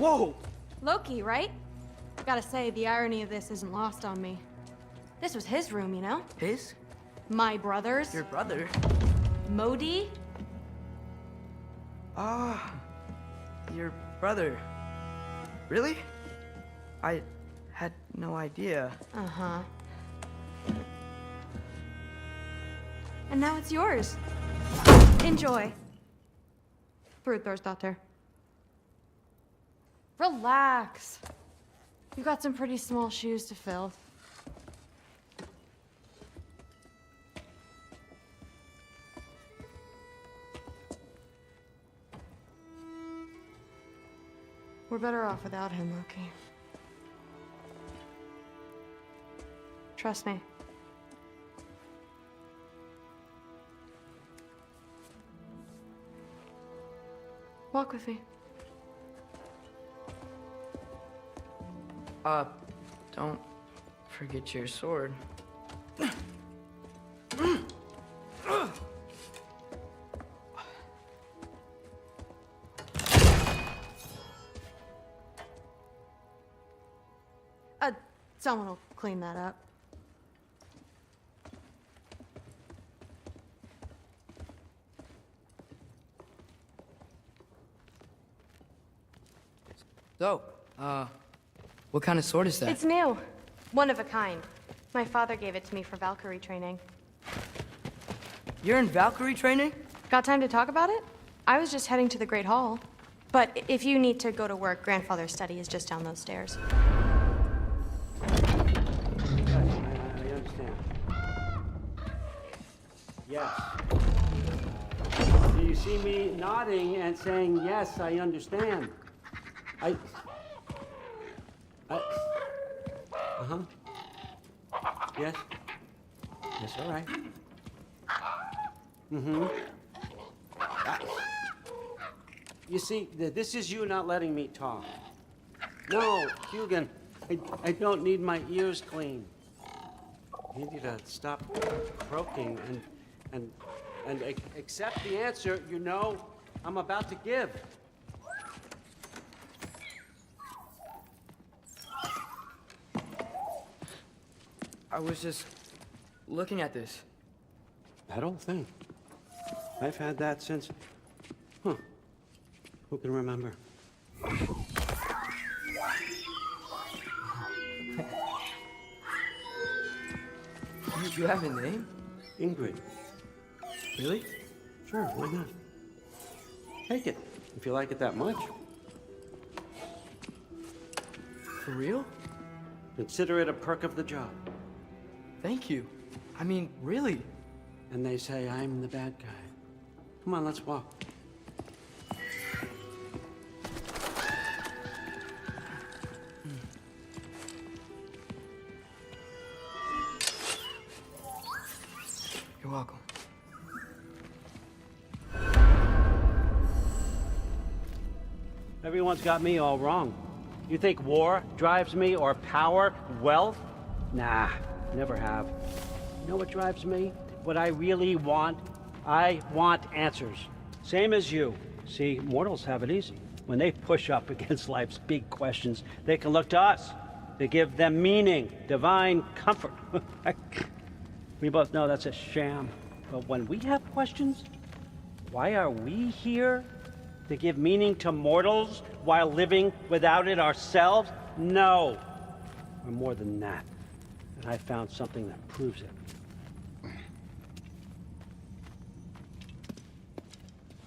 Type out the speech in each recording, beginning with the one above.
Whoa! Loki, right? Gotta say, the irony of this isn't lost on me. This was his room, you know? His? My brother's. Your brother? Modi? Ah, your brother. Really? I had no idea. Uh-huh. And now it's yours. Enjoy. Brudthor's. Relax. You got some pretty small shoes to fill. We're better off without him, Loki. Trust me. Walk with me. Don't forget your sword. Someone will clean that up. So, what kind of sword is that? It's new. One of a kind. My father gave it to me for Valkyrie training. You're in Valkyrie training? Got time to talk about it? I was just heading to the Great Hall. But if you need to go to work, grandfather's study is just down those stairs. I understand. Yes. Do you see me nodding and saying, yes, I understand? Uh-huh. Yes? Yes, all right. Mm-hmm. You see, this is you not letting me talk. No, Hugin, I don't need my ears cleaned. I need you to stop croaking and accept the answer you know I'm about to give. I was just looking at this. That old thing. I've had that since... Huh. Who can remember? You have a name? Ingrid. Really? Sure, why not? Take it, if you like it that much. For real? Consider it a perk of the job. Thank you. I mean, really. And they say I'm the bad guy. Come on, let's walk. You're welcome. Everyone's got me all wrong. You think war drives me, or power, wealth? Nah, never have. You know what drives me? What I really want? I want answers. Same as you. See, mortals have it easy. When they push up against life's big questions, they can look to us. They give them meaning, divine comfort. We both know that's a sham. But when we have questions, why are we here? To give meaning to mortals while living without it ourselves? No. We're more than that. And I found something that proves it.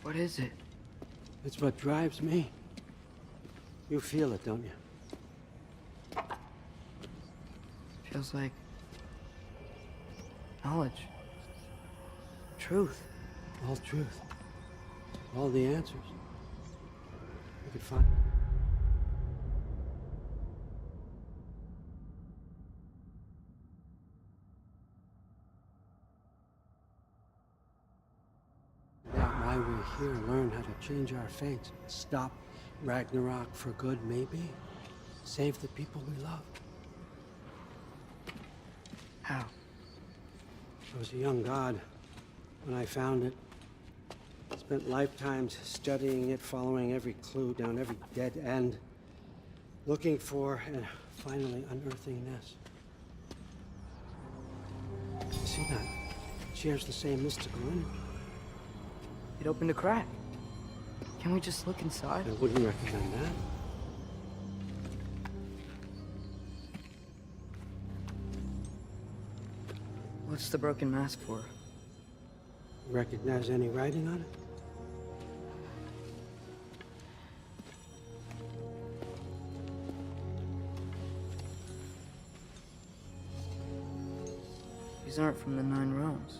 What is it? It's what drives me. You feel it, don't you? Feels like knowledge. Truth. All truth. All the answers. We could find... Why we're here, learn how to change our fates. Stop Ragnarok for good, maybe. Save the people we love. How? I was a young god when I found it. Spent lifetimes studying it, following every clue down every dead end. Looking for and finally unearthing this. You see that? It shares the same mystical energy. It opened a crack. Can we just look inside? I wouldn't recommend that. What's the broken mask for? Recognize any writing on it? These aren't from the 9 realms.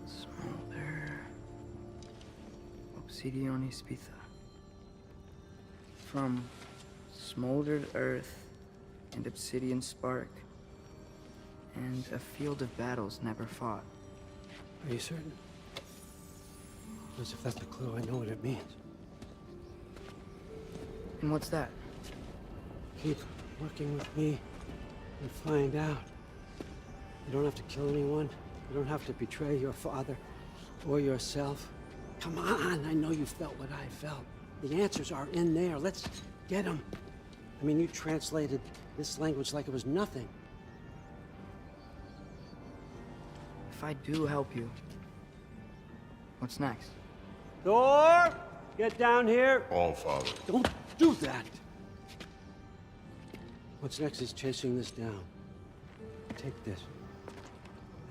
Smolder. Obsidione Spitha. From smoldered earth and obsidian spark. And a field of battles never fought. Are you certain? Because if that's the clue, I know what it means. And what's that? Keep working with me and find out. You don't have to kill anyone. You don't have to betray your father or yourself. Come on, I know you felt what I felt. The answers are in there. Let's get them. I mean, you translated this language like it was nothing. If I do help you, what's next? Thor! Get down here! All Father. Don't do that! What's next is chasing this down. Take this,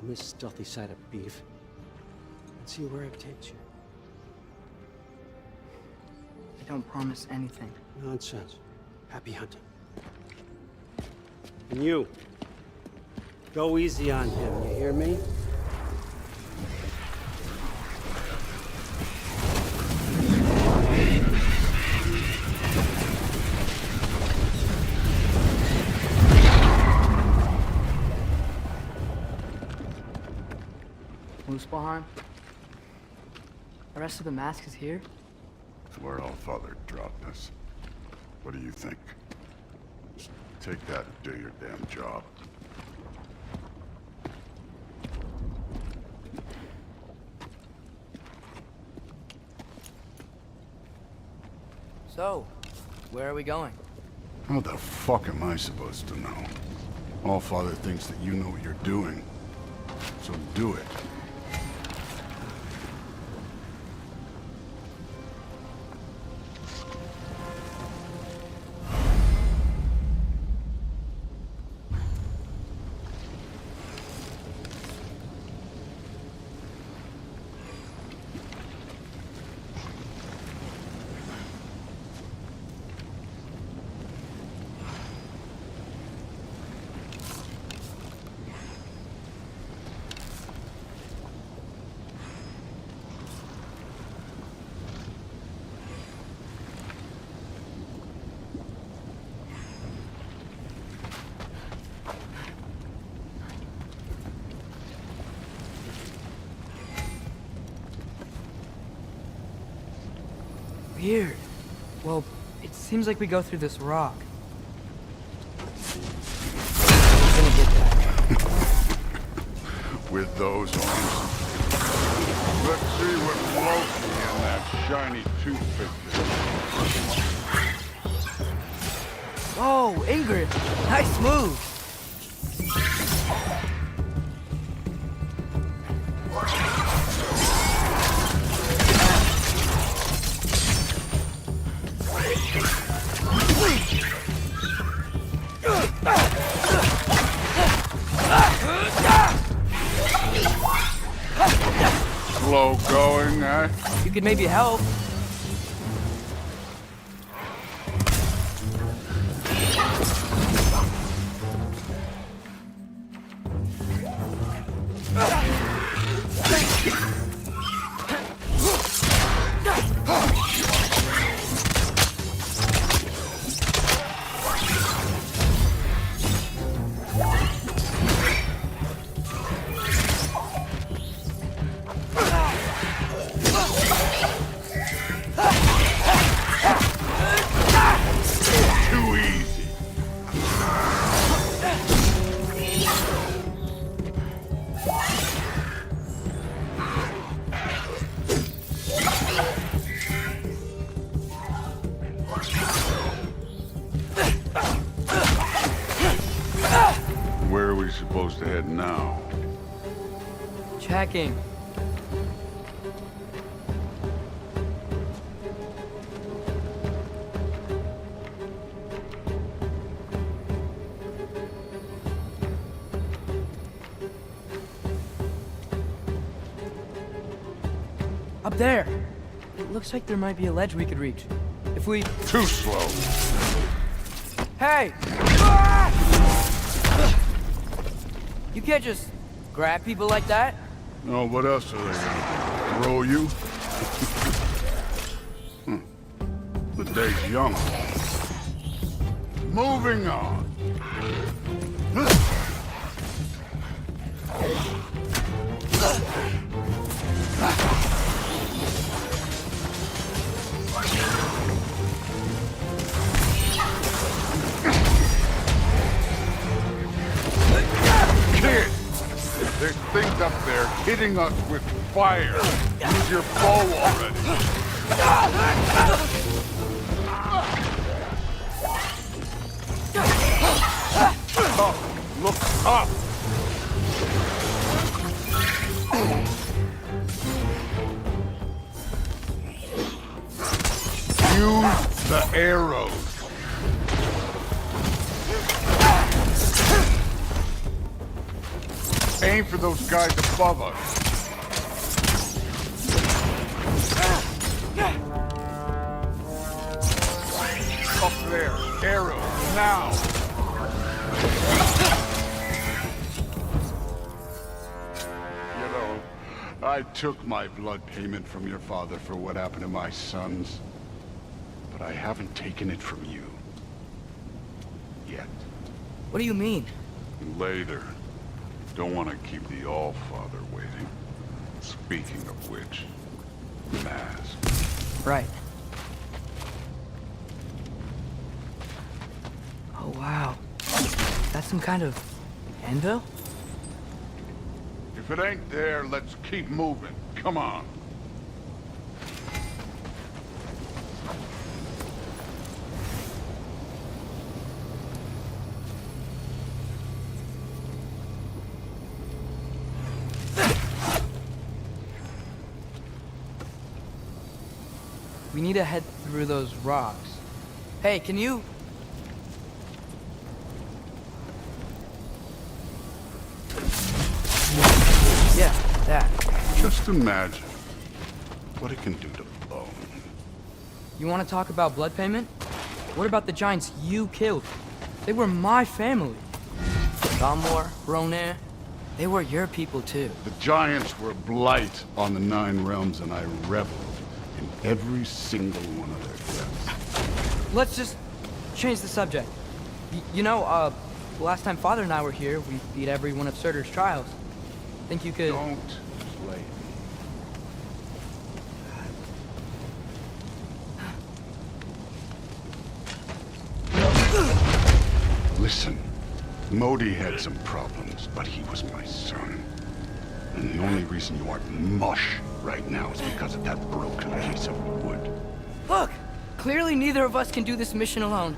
and this stealthy side of beef, and see where it takes you. I don't promise anything. Nonsense. Happy hunting. And you, go easy on him, you hear me? Muspelheim? The rest of the mask is here? It's where All Father dropped us. What do you think? Just take that and do your damn job. So, where are we going? How the fuck am I supposed to know? All Father thinks that you know what you're doing. So do it. Weird. Well, it seems like we go through this rock. I'm gonna get that. With those arms. Let's see what floats me in that shiny toothpick. Whoa, Ingrid! Nice move! Slow going, eh? You could maybe help. supposed to head now? Checking. Up there! It looks like there might be a ledge we could reach. If we... Too slow. Hey! You can't just grab people like that. Oh, what else are they gonna throw you? The day's young. Moving on. Kid! There's things up there hitting us with fire. Use your bow already. Oh, look up! Use the arrows. Aim for those guys above us. Up there. Arrows. Now. You know, I took my blood payment from your father for what happened to my sons. But I haven't taken it from you. Yet. What do you mean? Later. Don't want to keep the All-Father waiting. Speaking of which, mask. Right. Oh, wow. That's some kind of anvil? If it ain't there, let's keep moving. Come on. We need to head through those rocks. Hey, can you... Yeah, that. Just imagine what it can do to bone. You want to talk about blood payment? What about the giants you killed? They were my family. Gamor, Ronin, they were your people too. The giants were blight on the Nine Realms, and I reveled in every single one of their deaths. Let's just change the subject. You know, last time Father and I were here, we beat every one of Surtur's trials. Think you could... Don't play me. Listen, Modi had some problems, but he was my son. And the only reason you aren't mush right now is because of that broken piece of wood. Look! Clearly neither of us can do this mission alone.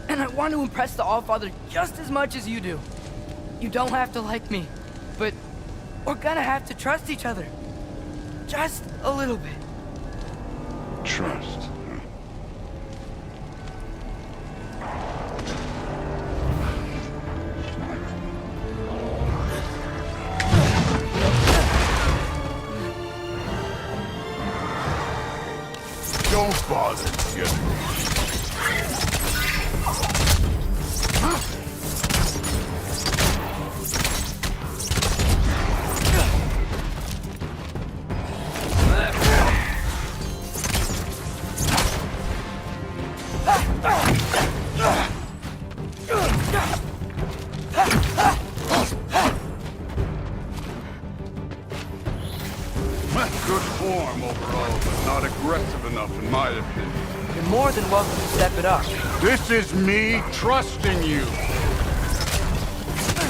And I want to impress the All-Father just as much as you do. You don't have to like me, but we're gonna have to trust each other. Just a little bit. Trust. Huh? Don't bother getting me. Good form overall, but not aggressive enough in my opinion. You're more than welcome to step it up. This is me trusting you.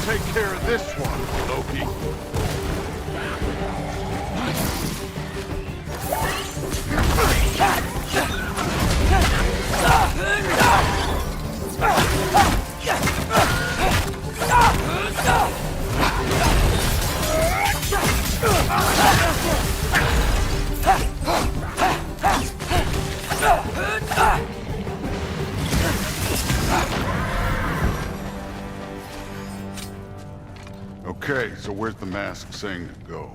Take care of this one, Loki. Okay, so where's the mask saying to go?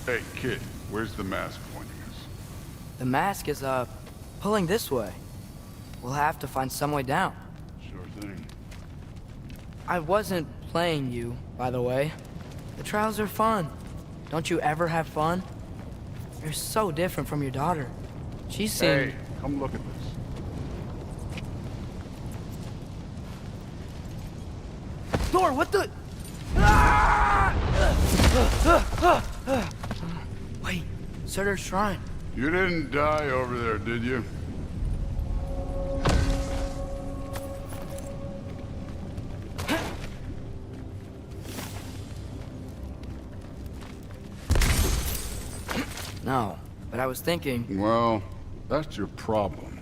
Hey, kid, where's the mask pointing us? The mask is, pulling this way. We'll have to find some way down. Sure thing. I wasn't playing you, by the way. The trials are fun. Don't you ever have fun? You're so different from your daughter. She seemed... Hey, come look at this. Thor, what the... Ah! Wait, Surtur's shrine. You didn't die over there, did you? No, but I was thinking... Well, that's your problem.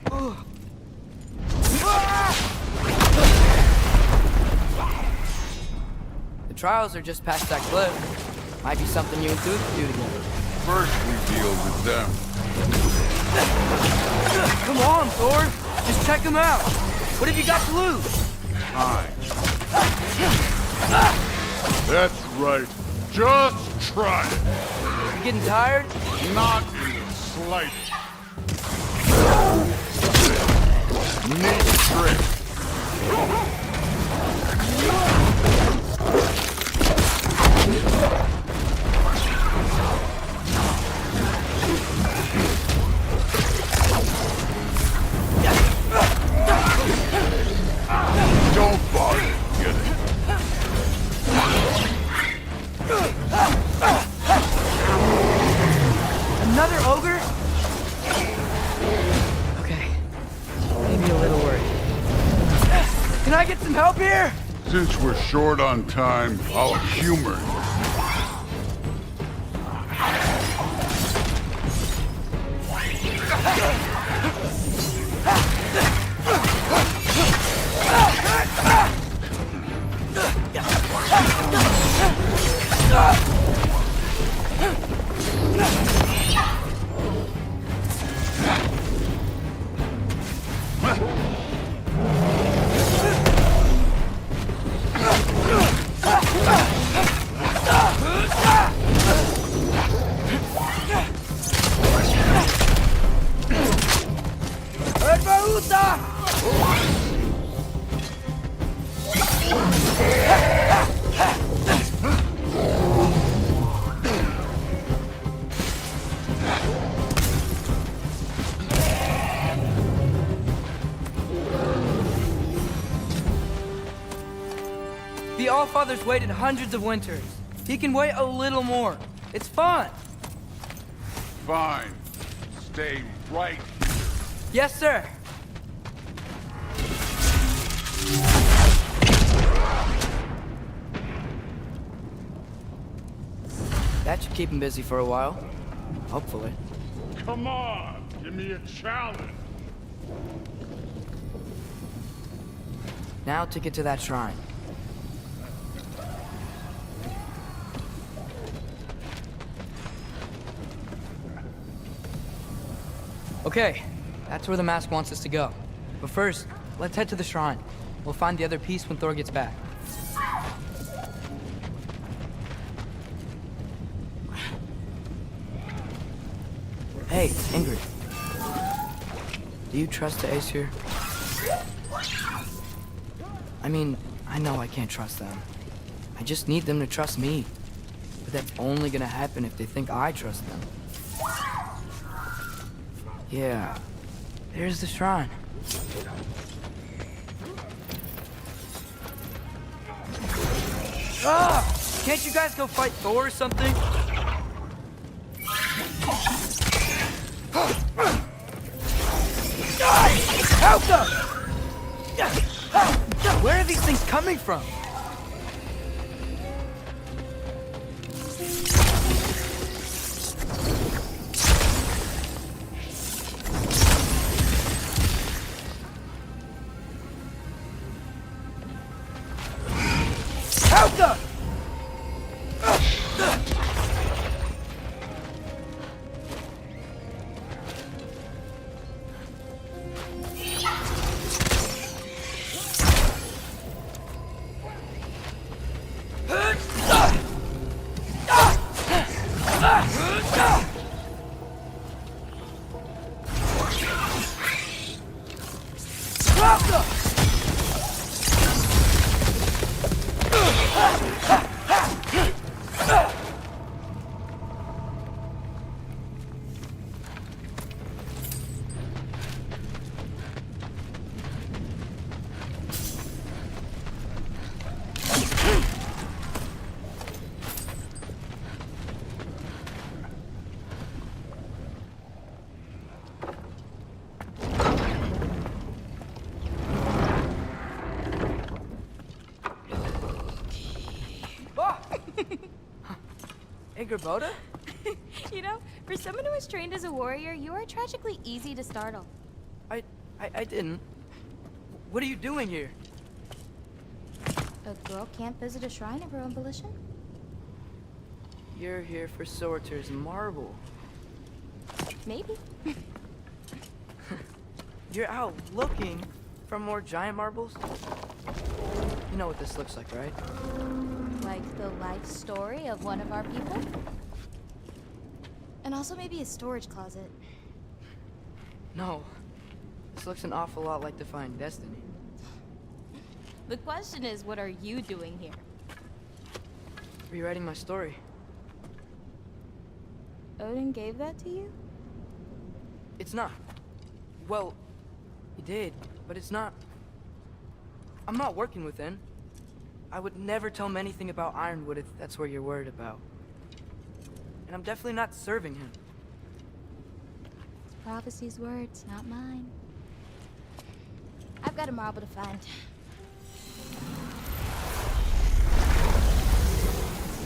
The trials are just past that cliff. Might be something you and Duke could do together. First we deal with them. Come on, Thor! Just check them out! What have you got to lose? Time. That's right. Just try it. You getting tired? Not in the slightest. Neat trick. Don't bother. Get it. Another ogre? Okay. Maybe a little worried. Can I get some help here? Since we're short on time, I'll humor you. The Allfather's waited hundreds of winters. He can wait a little more. It's fun. Fine. Stay right here. Yes, sir. That should keep him busy for a while. Hopefully. Come on, give me a challenge. Now to get to that shrine. Okay, that's where the mask wants us to go. But first, let's head to the shrine. We'll find the other piece when Thor gets back. Hey, Ingrid. Do you trust the Aesir? I mean, I know I can't trust them. I just need them to trust me. But that's only gonna happen if they think I trust them. Yeah, there's the shrine. Ah! Can't you guys go fight Thor or something? Help them! Where are these things coming from? Help them! Gerboda? You know, for someone who was trained as a warrior, you are tragically easy to startle. I didn't. What are you doing here? A girl can't visit a shrine of her own volition? You're here for Sorter's marble. Maybe. You're out looking for more giant marbles? You know what this looks like, right? Like the life story of one of our people? And also maybe a storage closet. No. This looks an awful lot like Defying Destiny. The question is, what are you doing here? Rewriting my story. Odin gave that to you? It's not. Well, he did, but it's not. I'm not working with him. I would never tell him anything about Ironwood if that's what you're worried about. And I'm definitely not serving him. It's prophecy's words, not mine. I've got a marble to find.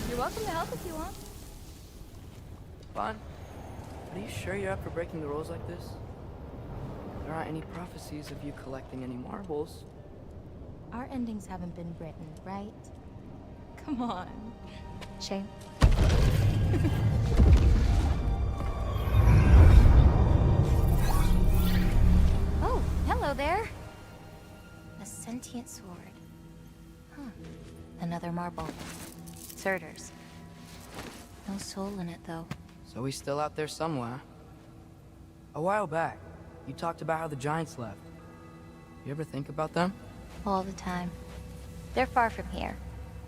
You're welcome to help if you want. Bon, are you sure you're up for breaking the rules like this? There aren't any prophecies of you collecting any marbles. Our endings haven't been written, right? Come on. Shame. Oh, hello there. A sentient sword. Huh. Another marble. Surtur's. No soul in it, though. So he's still out there somewhere. A while back, you talked about how the giants left. You ever think about them? All the time. They're far from here.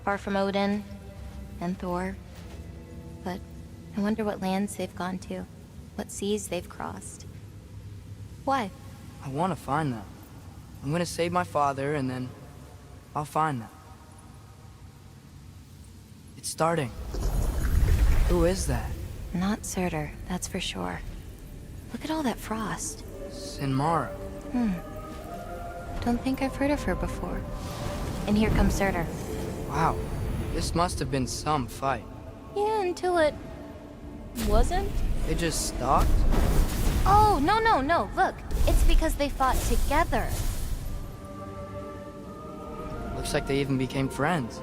Far from Odin and Thor. But I wonder what lands they've gone to. What seas they've crossed. Why? I want to find them. I'm gonna save my father, and then I'll find them. It's starting. Who is that? Not Surtur, that's for sure. Look at all that frost. Sinmara. Don't think I've heard of her before. And here comes Surtur. Wow. This must have been some fight. Yeah, until it... wasn't? They just stalked? Oh, no. Look, it's because they fought together. Looks like they even became friends.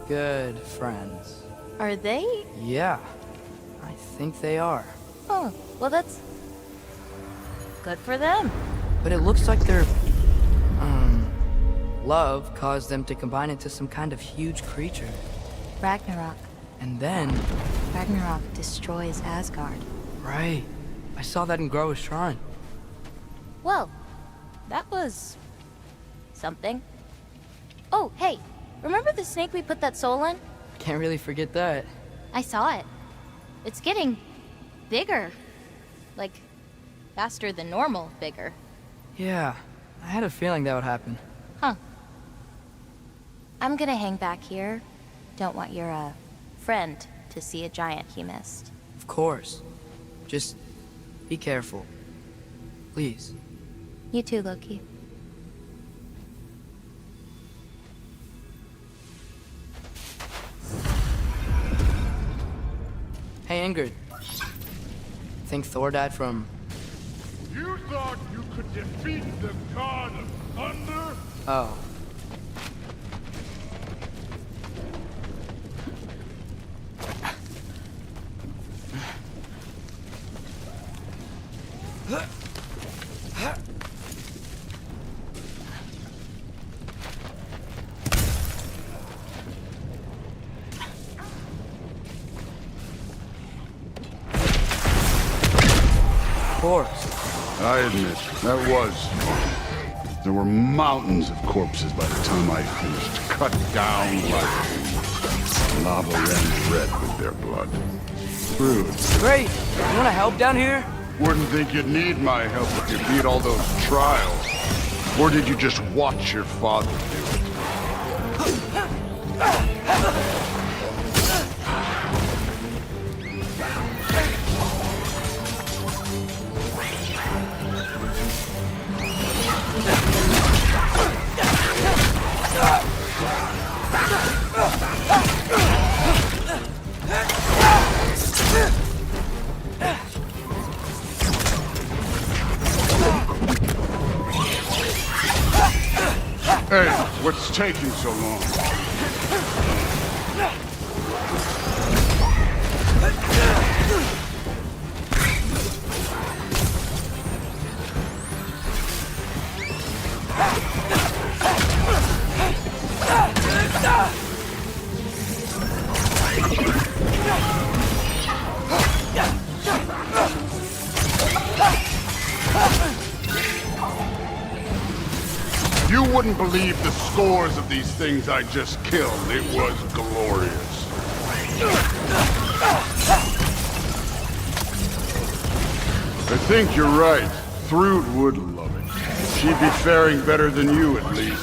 Good friends. Are they? Yeah, I think they are. Oh, well that's... good for them. But it looks like their, love caused them to combine into some kind of huge creature. Ragnarok. And then... Ragnarok destroys Asgard. Right. I saw that in Groa's shrine. Well, that was... something. Oh, hey, remember the snake we put that soul in? Can't really forget that. I saw it. It's getting... bigger. Like, faster than normal bigger. Yeah, I had a feeling that would happen. Huh. I'm gonna hang back here. Don't want your, friend to see a giant he missed. Of course. Just be careful. Please. You too, Loki. Hey, Ingrid. Think Thor died from... You thought you could defeat the god of thunder? Oh. Of course. I admit, that was. There were mountains of corpses by the time I finished, cut down like lava ran red with their blood. Rude. Great. You want to help down here? Wouldn't think you'd need my help if you beat all those trials. Or did you just watch your father do it? Hey, what's taking so long? You wouldn't believe the scores of these things I just killed. It was glorious. I think you're right. Thrud would love it. She'd be faring better than you, at least.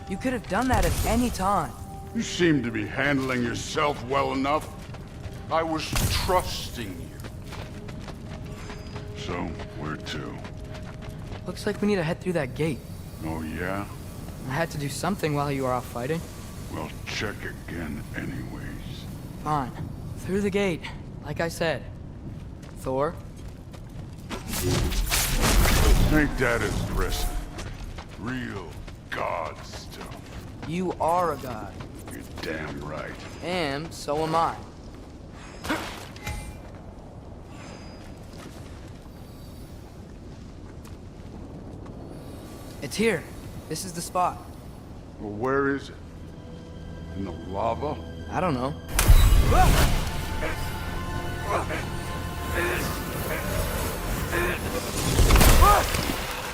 You could have done that at any time. You seem to be handling yourself well enough. I was trusting you. So, where to? Looks like we need to head through that gate. Oh, yeah? I had to do something while you were off fighting. Well, check again anyways. Fine. Through the gate, like I said. Thor? Take that as dressing. Real god stuff. You are a god. You're damn right. And so am I. It's here. This is the spot. Well, where is it? In the lava? I don't know.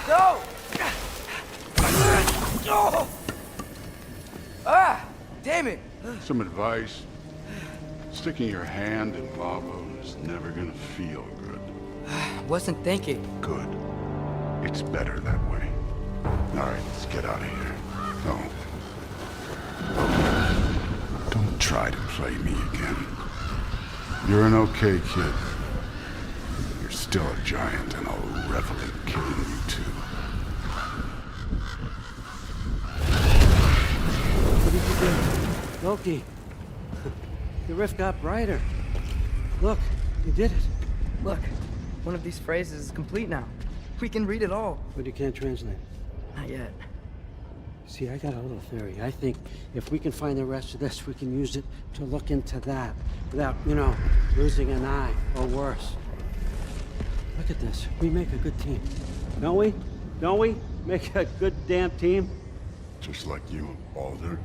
Go! Ah! Damn it! Some advice. Sticking your hand in lava is never gonna feel good. Wasn't thinking. Good. It's better that way. Alright, let's get out of here. No. Don't try to play me again. You're an okay kid. You're still a giant, and I'll revel in killing you too. What did you do? Loki. The rift got brighter. Look, you did it. Look, one of these phrases is complete now. We can read it all. But you can't translate. Not yet. See, I got a little theory. I think if we can find the rest of this, we can use it to look into that without, losing an eye or worse. Look at this. We make a good team. Don't we? Don't we? Make a good damn team? Just like you and Baldur.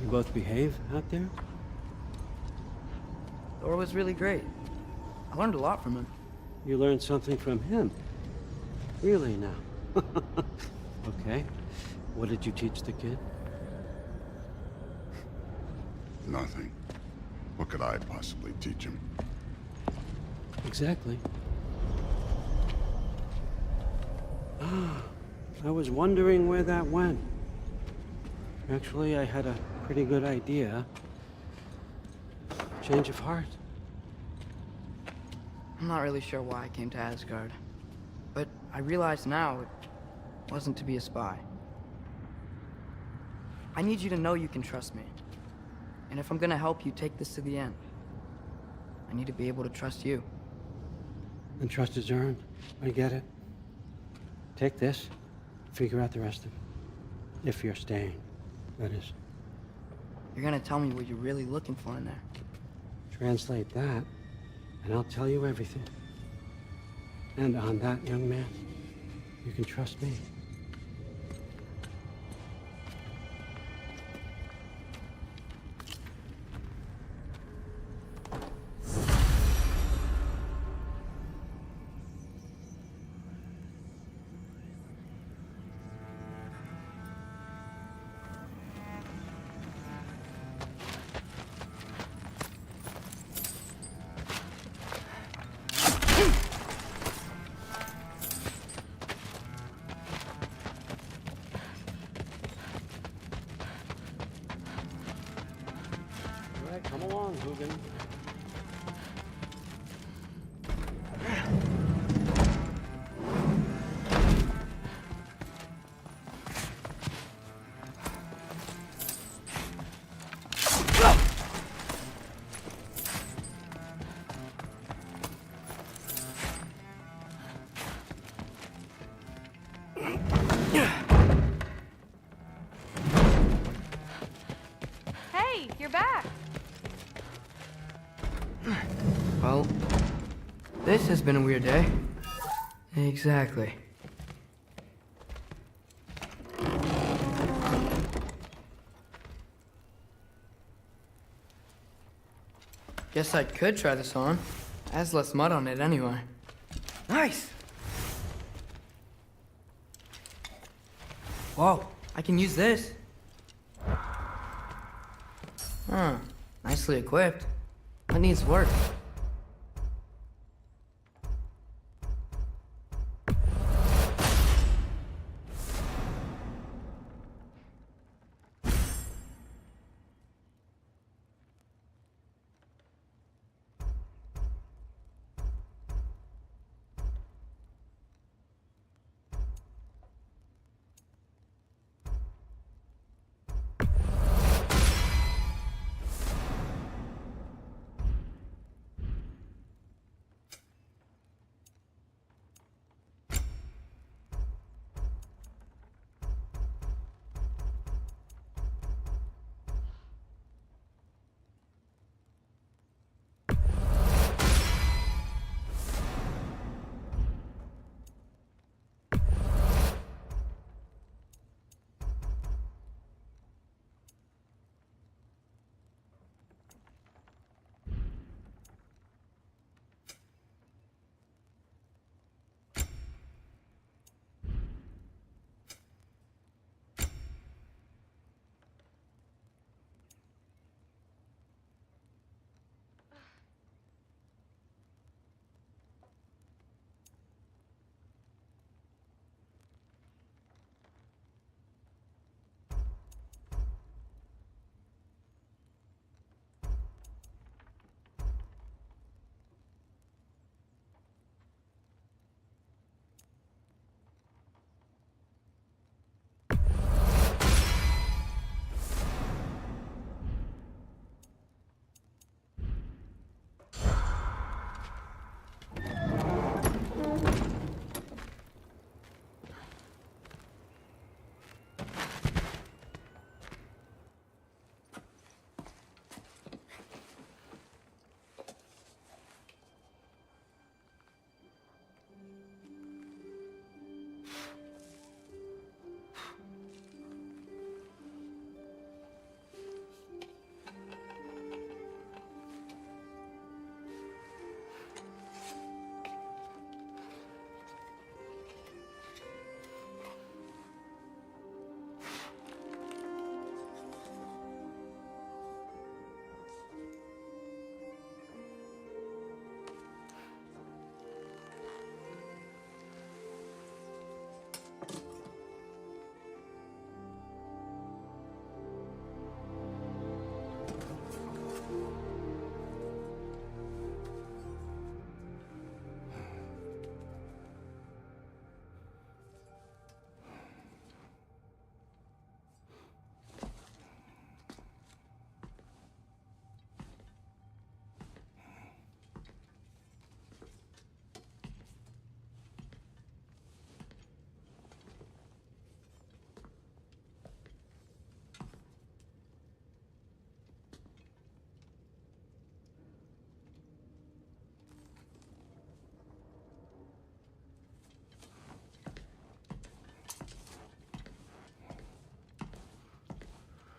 You both behave out there? Thor was really great. I learned a lot from him. You learned something from him. Really now? Okay. What did you teach the kid? Nothing. What could I possibly teach him? Exactly. I was wondering where that went. Actually, I had a pretty good idea. Change of heart. I'm not really sure why I came to Asgard. But I realize now it wasn't to be a spy. I need you to know you can trust me. And if I'm gonna help you take this to the end, I need to be able to trust you. And trust is earned. I get it. Take this, figure out the rest of it. If you're staying, that is. You're gonna tell me what you're really looking for in there. Translate that, and I'll tell you everything. And on that, young man, you can trust me. All right, come along, Hugin. Hey, you're back. Well, this has been a weird day. Exactly. Guess I could try this on. Has less mud on it anyway. Nice! Whoa, I can use this. Huh, nicely equipped. That needs work.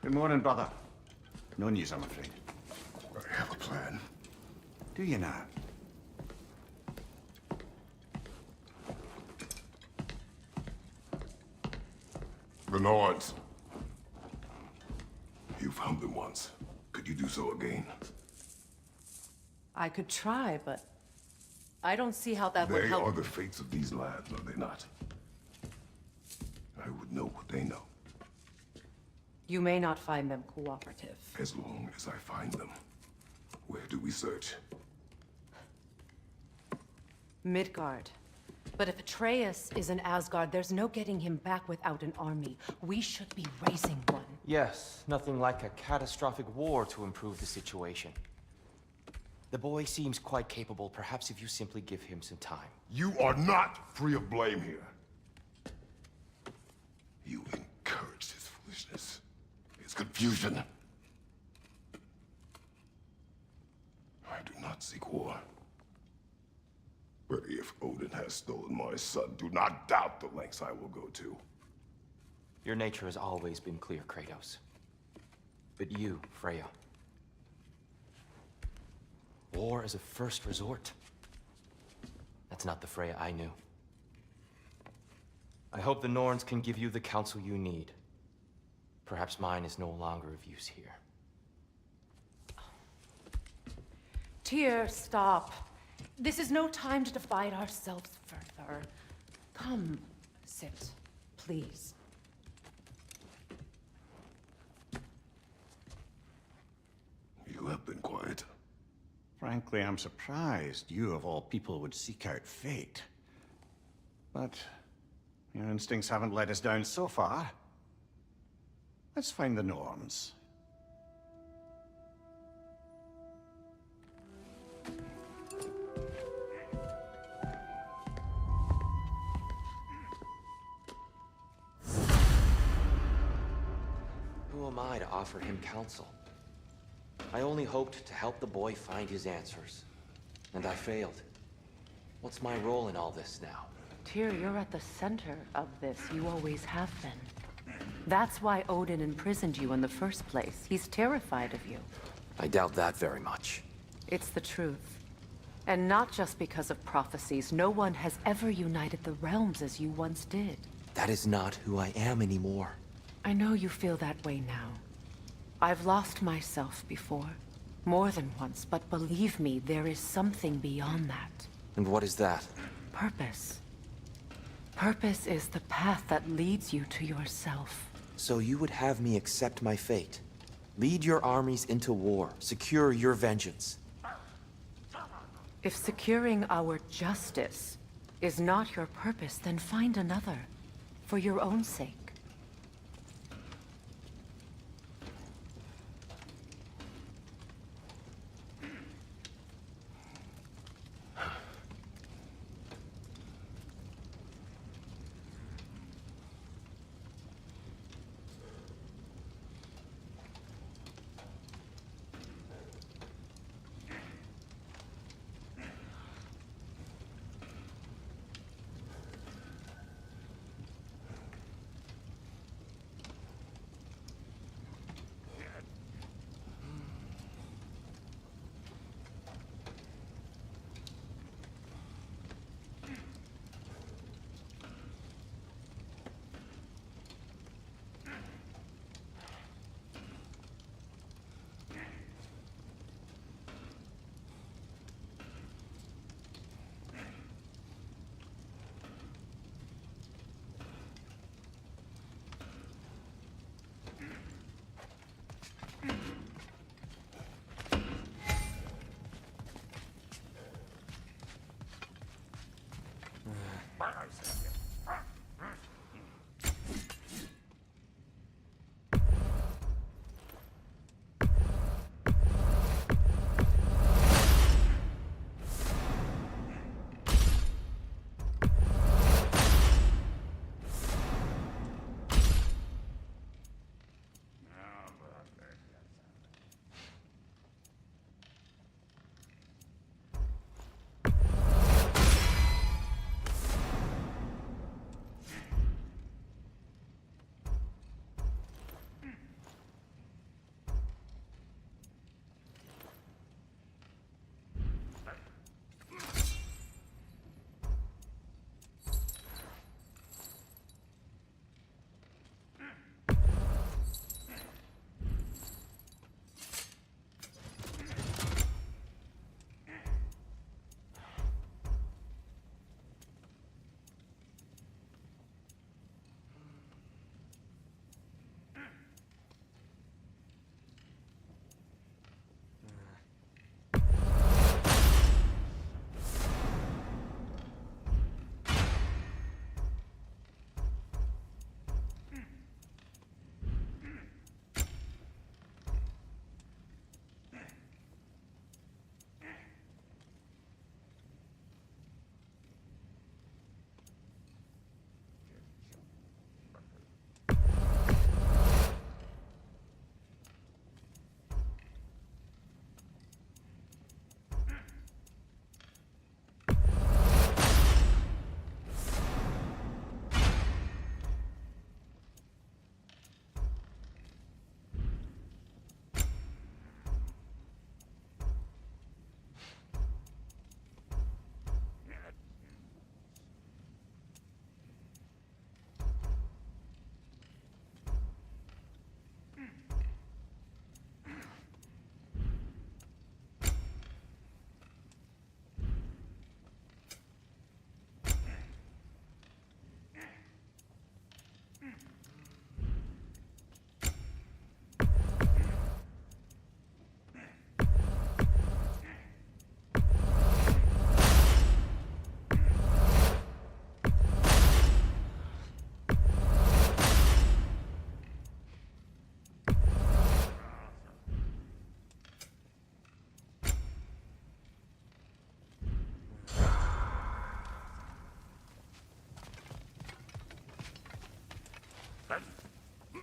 Good morning, brother. No news, I'm afraid. I have a plan. Do you now? The Nords. You found them once. Could you do so again? I could try, but I don't see how that would They help. are the fates of these lands, are they not? I would know what they know, You may not find them cooperative. as long as I find them. Where do we search? Midgard. But if Atreus is in Asgard, there's no getting him back without an army. We should be raising one. Yes, nothing like a catastrophic war to improve the situation. The boy seems quite capable, perhaps if you simply give him some time. You are not free of blame here. You encouraged his foolishness, his confusion. I do not seek war. But if Odin has stolen my son, do not doubt the lengths I will go to. Your nature has always been clear, Kratos. But you, Freya. War is a first resort. That's not the Freya I knew. I hope the Norns can give you the counsel you need. Perhaps mine is no longer of use here. Tyr, stop. This is no time to divide ourselves further. Come, sit, please. You have been quiet. Frankly, I'm surprised you, of all people, would seek out fate. But your instincts haven't let us down so far. Let's find the Norns. Who am I to offer him counsel? I only hoped to help the boy find his answers. And I failed. What's my role in all this now? Tyr, you're at the center of this. You always have been. That's why Odin imprisoned you in the first place. He's terrified of you. I doubt that very much. It's the truth. And not just because of prophecies. No one has ever united the realms as you once did. That is not who I am anymore. I know you feel that way now. I've lost myself before. More than once, but believe me, there is something beyond that. And what is that? Purpose. Purpose is the path that leads you to yourself. So you would have me accept my fate? Lead your armies into war, secure your vengeance. If securing our justice is not your purpose, then find another. For your own sake.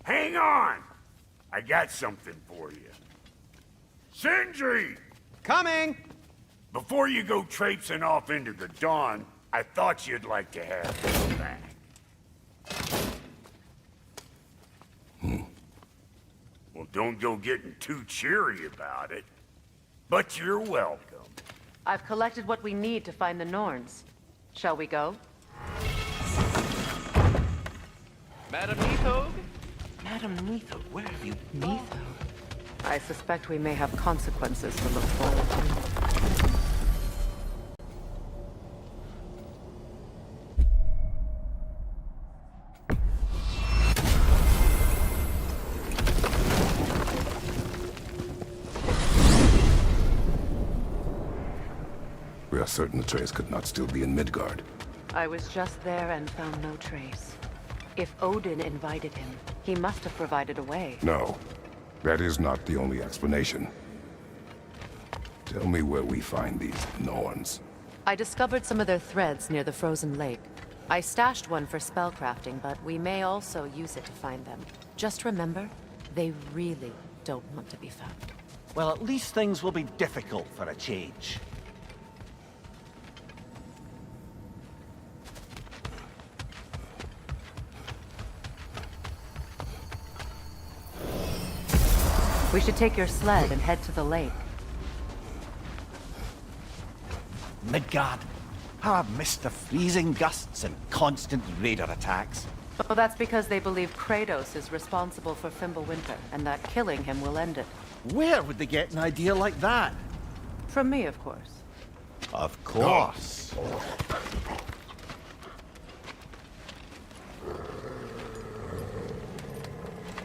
Hang on! I got something for you. Sindri! Coming! Before you go traipsing off into the dawn, I thought you'd like to have this back. Well, don't go getting too cheery about it. But you're welcome. I've collected what we need to find the Norns. Shall we go? Madam Neathog? Madam Neathog, where have you... Neathog? I suspect we may have consequences to look forward to. We are certain Atreus could not still be in Midgard. I was just there and found no trace. If Odin invited him, he must have provided a way. No, that is not the only explanation. Tell me where we find these Norns. I discovered some of their threads near the frozen lake. I stashed one for spellcrafting, but we may also use it to find them. Just remember, they really don't want to be found. Well, at least things will be difficult for a change. We should take your sled and head to the lake. Midgard. How I've missed the freezing gusts and constant raider attacks. Well, that's because they believe Kratos is responsible for Fimbulwinter, and that killing him will end it. Where would they get an idea like that? From me, of course. Of course.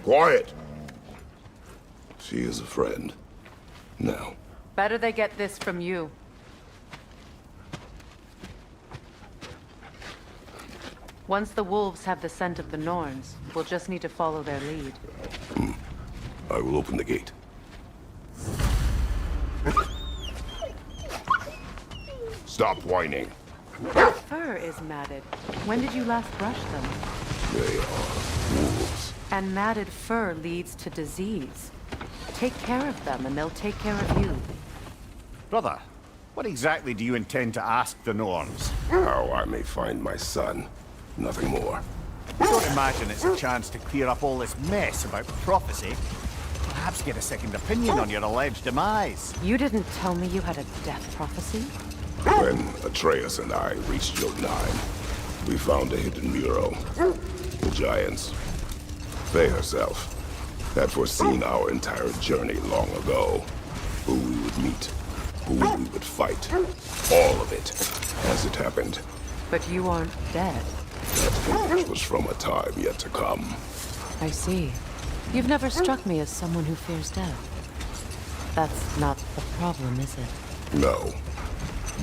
Quiet! She is a friend. Now. Better they get this from you. Once the wolves have the scent of the Norns, we'll just need to follow their lead. I will open the gate. Stop whining. Their fur is matted. When did you last brush them? They are wolves. And matted fur leads to disease. Take care of them, and they'll take care of you. Brother, what exactly do you intend to ask the Norns? How I may find my son. Nothing more. Don't imagine it's a chance to clear up all this mess about prophecy. Perhaps get a second opinion on your alleged demise. You didn't tell me you had a death prophecy? When Atreus and I reached Jotunheim, we found a hidden mural. The giants, Faye herself, had foreseen our entire journey long ago. Who we would meet, who we would fight. All of it, as it happened. But you aren't dead. That image was from a time yet to come. I see. You've never struck me as someone who fears death. That's not the problem, is it? No.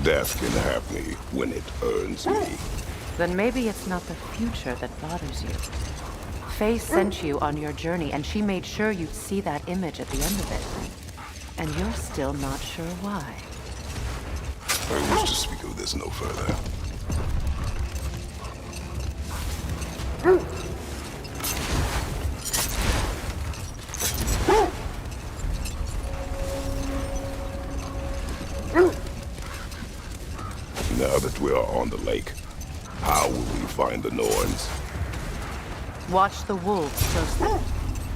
Death can have me when it earns me. Then maybe it's not the future that bothers you. Faye sent you on your journey, and she made sure you'd see that image at the end of it. And you're still not sure why. I wish to speak of this no further. Now that we are on the lake, how will we find the Norns? Watch the wolves closely.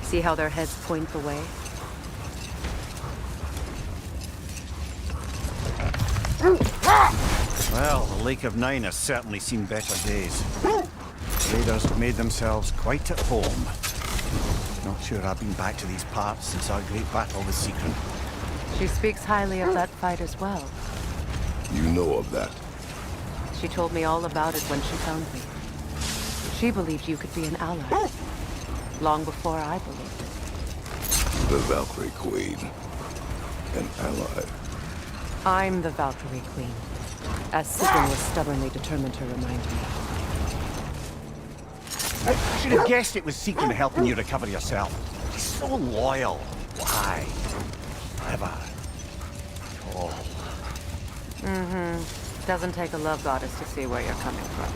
See how their heads point the way? Well, the Lake of Nine has certainly seen better days. Raiders have made themselves quite at home. Not sure I've been back to these parts since our great battle with Secret. She speaks highly of that fight as well. You know of that. She told me all about it when she found me. She believed you could be an ally. Long before I believed it. The Valkyrie Queen. An ally. I'm the Valkyrie Queen, as Sigurd was stubbornly determined to remind me. I should have guessed it was Secret helping you recover yourself. He's so loyal. Why? Clever. Tall. Doesn't take a love goddess to see where you're coming from.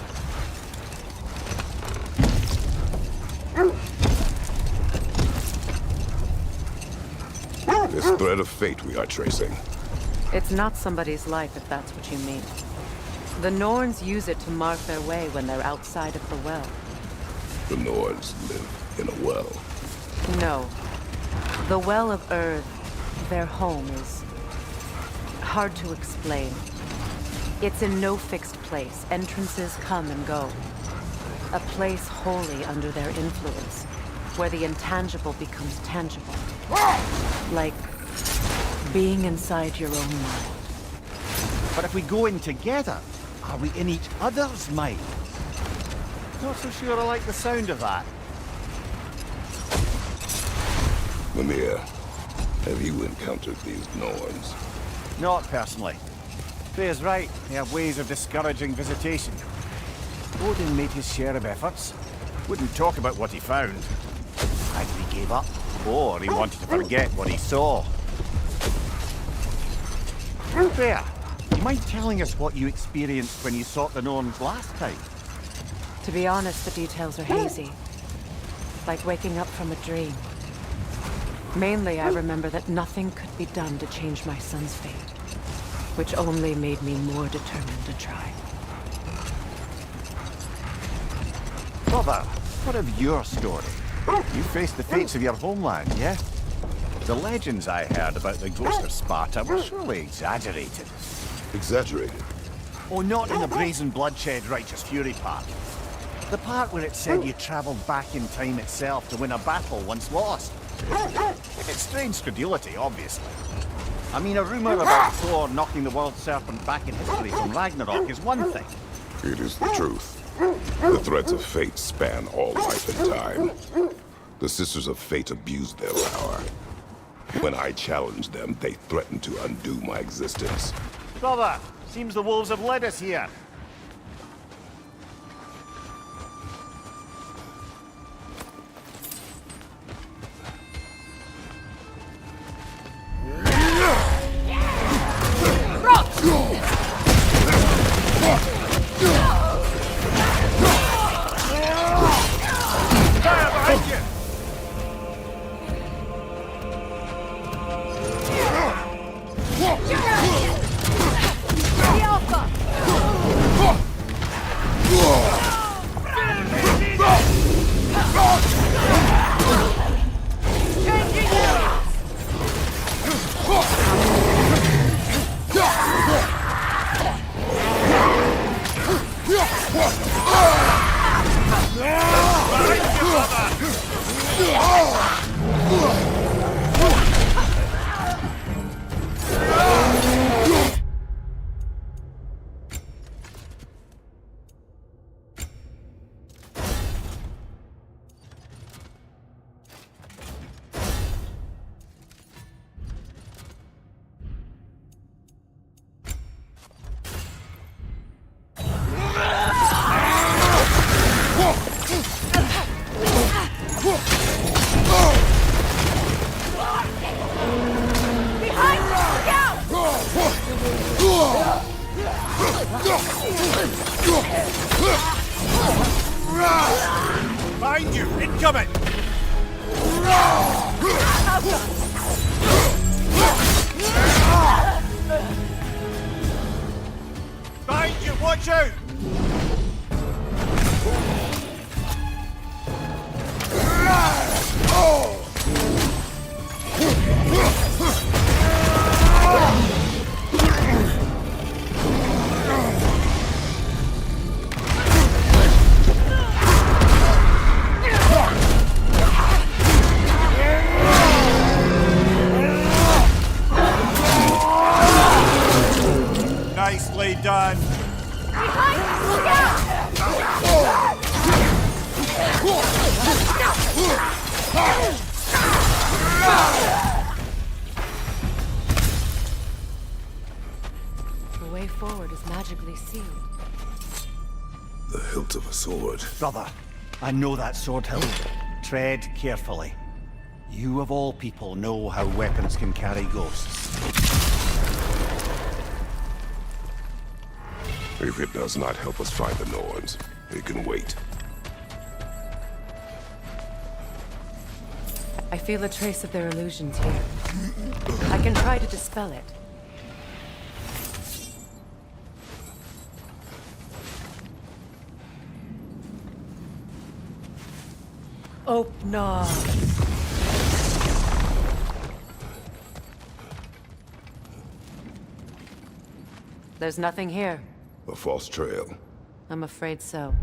This thread of fate we are tracing. It's not somebody's life, if that's what you mean. The Norns use it to mark their way when they're outside of the well. The Norns live in a well. No. The Well of Earth, their home, is hard to explain. It's in no fixed place. Entrances come and go. A place wholly under their influence, where the intangible becomes tangible. Like being inside your own mind. But if we go in together, are we in each other's mind? Not so sure I like the sound of that. Mimir, have you encountered these Norns? Not personally. Freya's right, they have ways of discouraging visitation. Odin made his share of efforts. Wouldn't talk about what he found. Either he gave up, or he wanted to forget what he saw. Freya, do you mind telling us what you experienced when you sought the Norns last time? To be honest, the details are hazy. Like waking up from a dream. Mainly, I remember that nothing could be done to change my son's fate, which only made me more determined to try. Brother, what of your story? You faced the fates of your homeland, yeah? The legends I heard about the ghost of Sparta were surely exaggerated. Exaggerated? Oh, not in the brazen bloodshed righteous fury part. The part where it said you traveled back in time itself to win a battle once lost. It's strange credulity, obviously. I mean, a rumor about Thor knocking the world serpent back in history from Ragnarok is one thing. It is the truth. The threads of fate span all life and time. The Sisters of Fate abused their power. When I challenged them, they threatened to undo my existence. Brother, seems the wolves have led us here. Find you! Incoming! Find you! Watch out! Nicely done. The way forward is magically sealed. The hilt of a sword. Brother, I know that sword hilt. Tread carefully. You of all people know how weapons can carry ghosts. If it does not help us find the Norns, it can wait. I feel a trace of their illusions here. I can try to dispel it. Oh, no. There's nothing here. A false trail. I'm afraid so.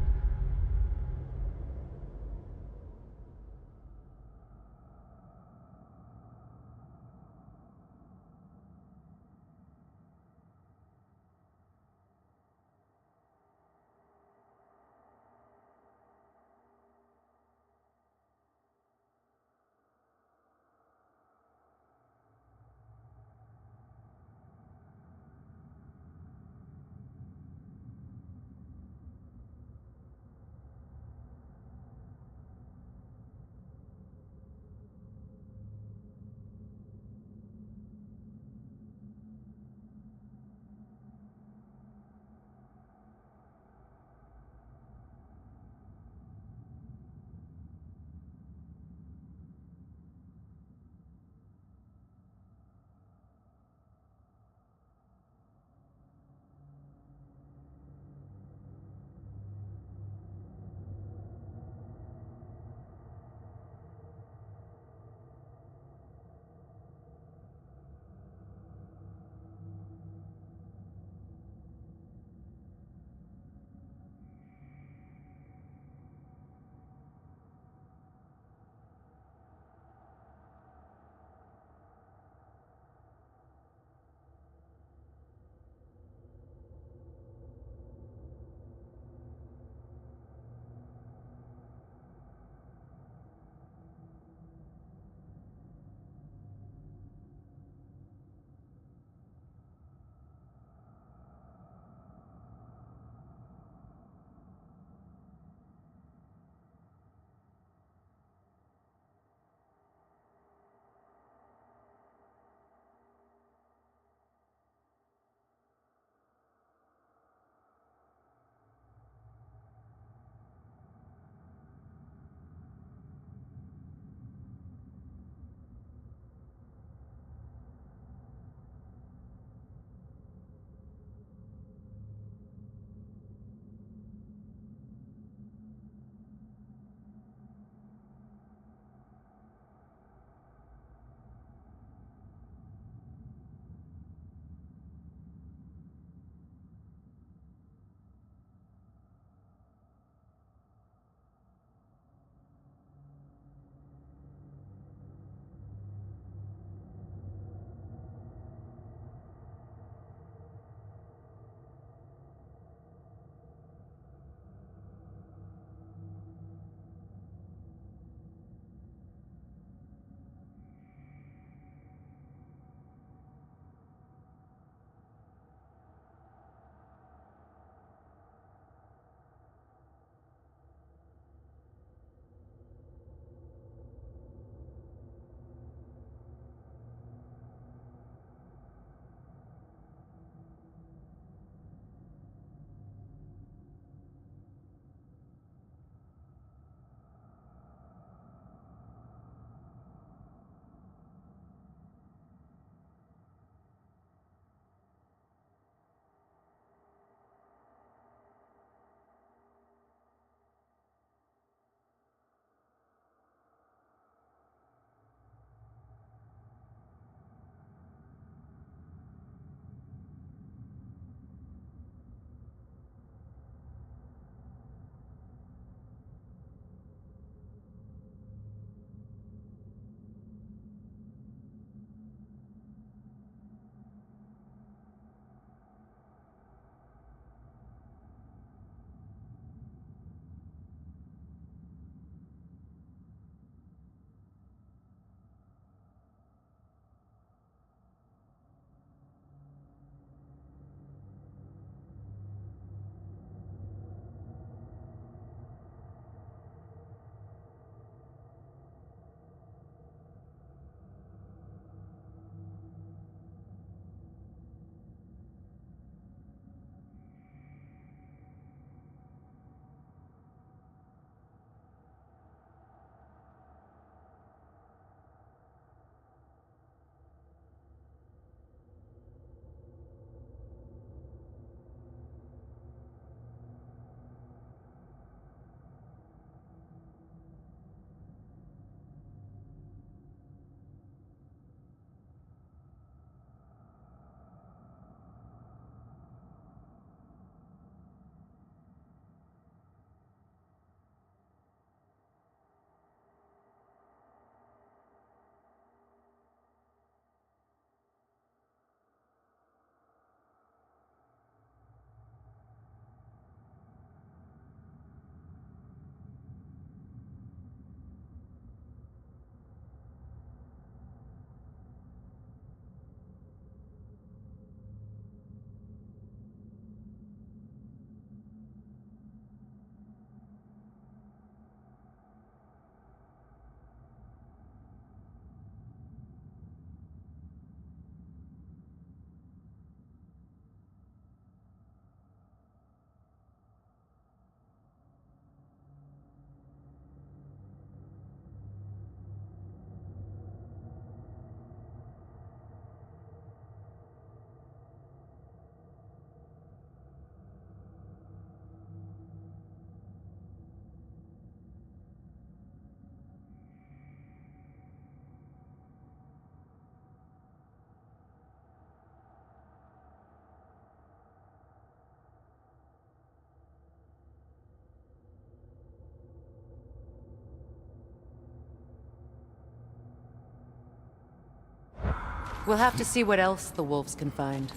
We'll have to see what else the wolves can find.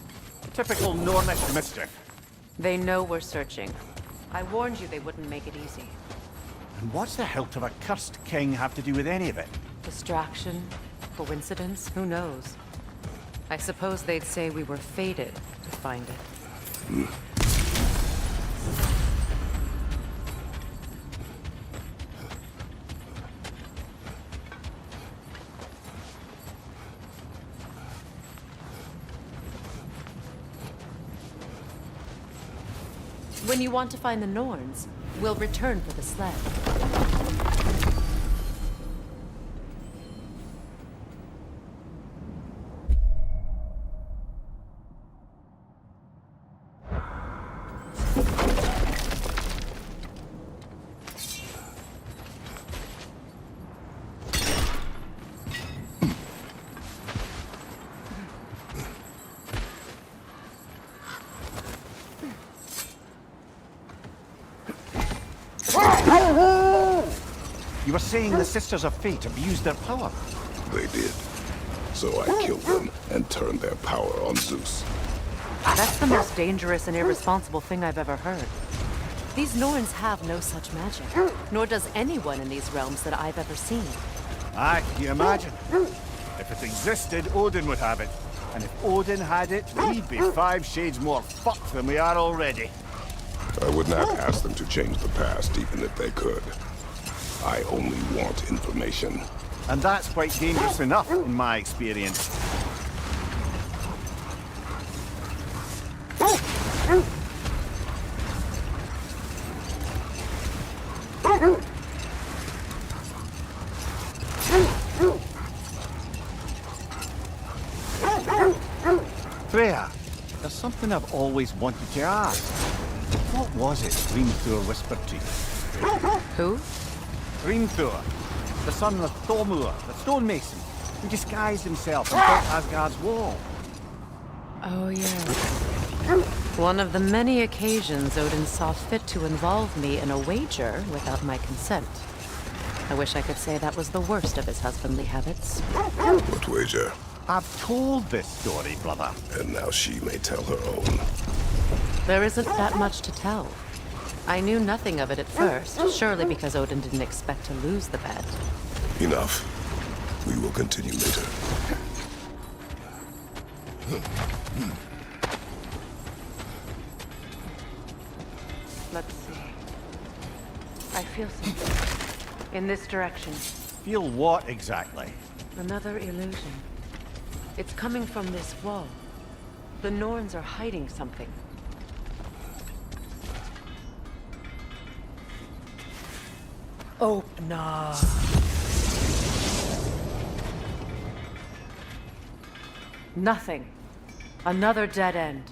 Typical Norse mischief. They know we're searching. I warned you they wouldn't make it easy. And what's the hilt of a cursed king have to do with any of it? Distraction? Coincidence? Who knows? I suppose they'd say we were fated to find it. When you want to find the Norns, we'll return for the sled. You were saying the Sisters of Fate abused their power? They did. So I killed them and turned their power on Zeus. That's the most dangerous and irresponsible thing I've ever heard. These Norns have no such magic, nor does anyone in these realms that I've ever seen. Aye, you imagine. If it existed, Odin would have it. And if Odin had it, we'd be 5 shades more fucked than we are already. I would not ask them to change the past, even if they could. I only want information. And that's quite dangerous enough, in my experience. Freya, there's something I've always wanted to ask. What was it Hrimthur whispered to you? Who? Hrimthur, the son of Thormur, the stonemason, who disguised himself and built Asgard's wall. Oh, yes. One of the many occasions Odin saw fit to involve me in a wager without my consent. I wish I could say that was the worst of his husbandly habits. What wager? I've told this story, brother. And now she may tell her own. There isn't that much to tell. I knew nothing of it at first, surely because Odin didn't expect to lose the bet. Enough. We will continue later. Let's see. I feel something. In this direction. Feel what exactly? Another illusion. It's coming from this wall. The Norns are hiding something. Open up. Nothing. Another dead end.